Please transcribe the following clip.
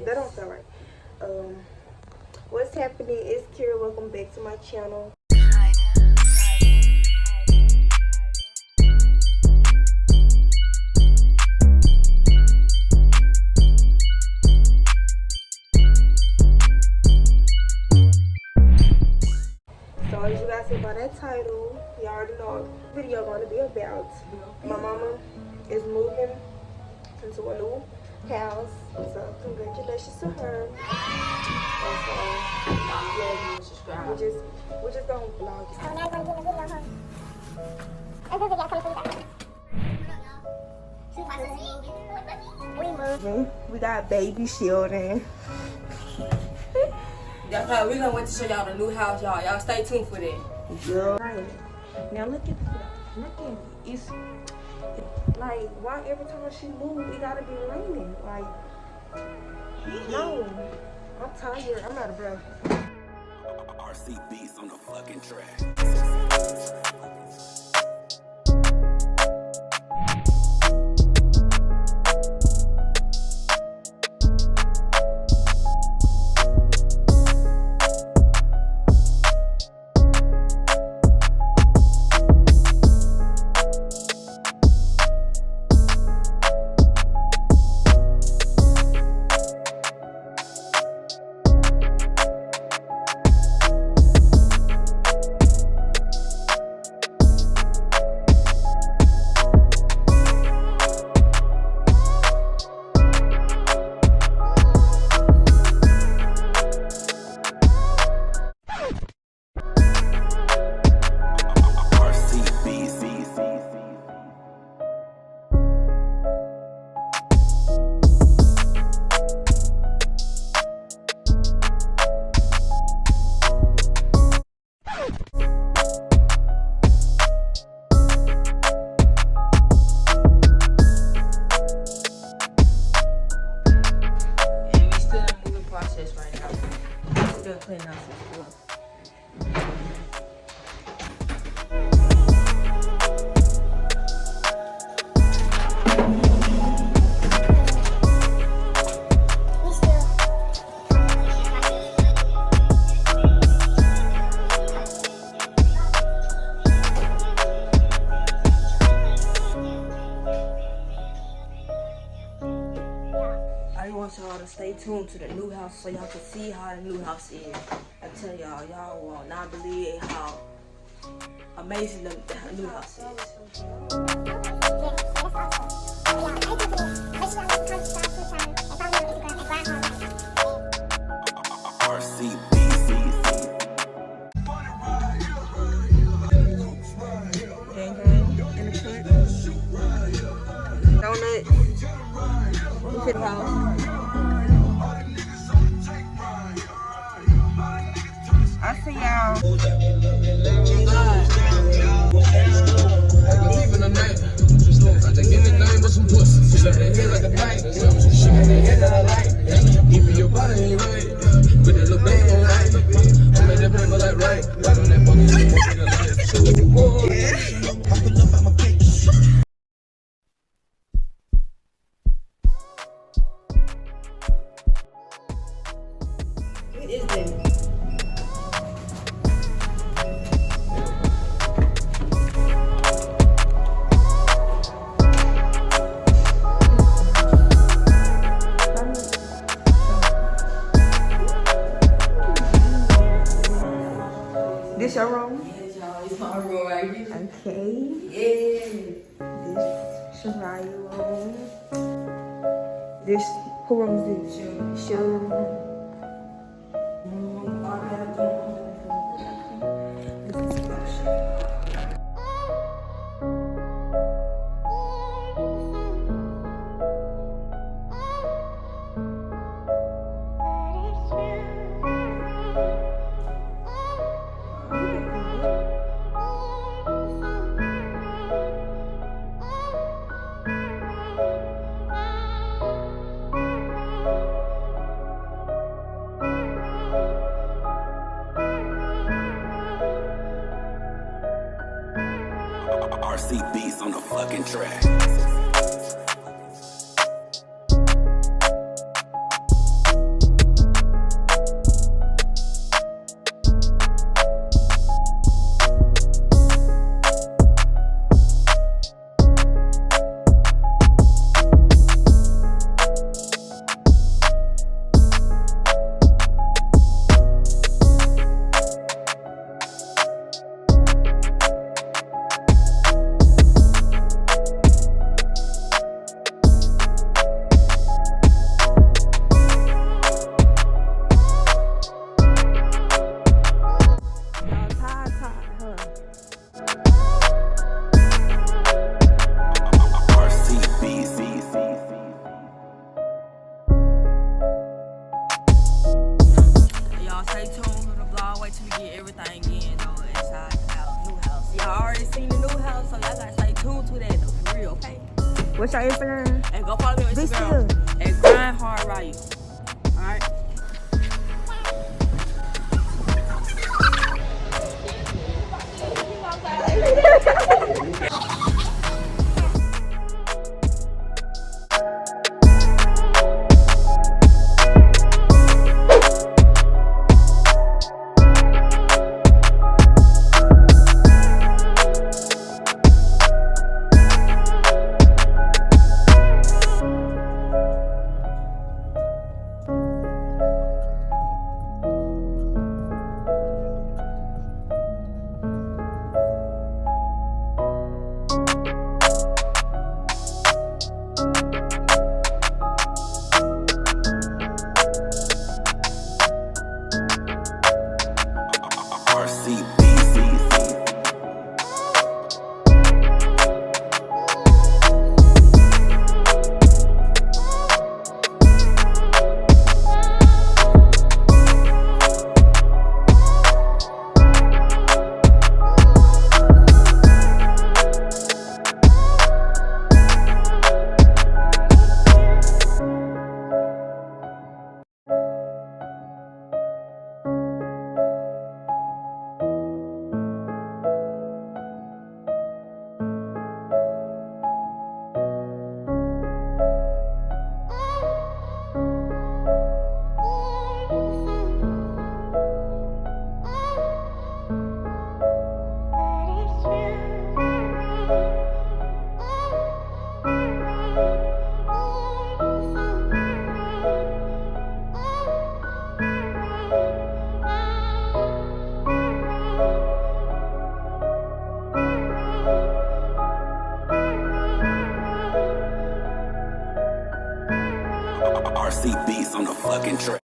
That don't sound right. What's happening? It's Kira. Welcome back to my channel. So as you guys see by that title, you already know what the video going to be about. My mama is moving into a new house, so congratulations to her. And so, yeah, we're just gonna vlog it. So now we're gonna get in the video, huh? Let's do the video. We moving. We got baby children. That's right, we're gonna wait to show y'all the new house, y'all. Y'all stay tuned for that. Yeah. Right. Now look at it's like, why every time she moves it gotta be raining? Like, no, I'm tired. I'm out of breath. RC beats on the fucking track. Cleaning out some stuff. I want y'all to stay tuned to the new house so y'all can see how the new house is. I tell y'all, y'all will not believe how amazing the new house is. Donut. We fit house. I see y'all. In the night, I think in the night with some pussy. She let her head like a bite. She got that head that I like. Even your body ain't right. But the little baby on right. I made that paper like right. Right on that fucking What is that? This your room? Yes, y'all. It's my room right here. Okay. Yeah. This Shariah room. This, who room is this? Show room. This is special. RC beats on the fucking track. wait till we get everything in though inside the house, new house. Y'all already seen the new house, so y'all gotta stay tuned to that though, for real, okay? What's your Instagram? And go follow me on Be Instagram at Grind Hard Ryu. Alright? RC Beats on the fucking track.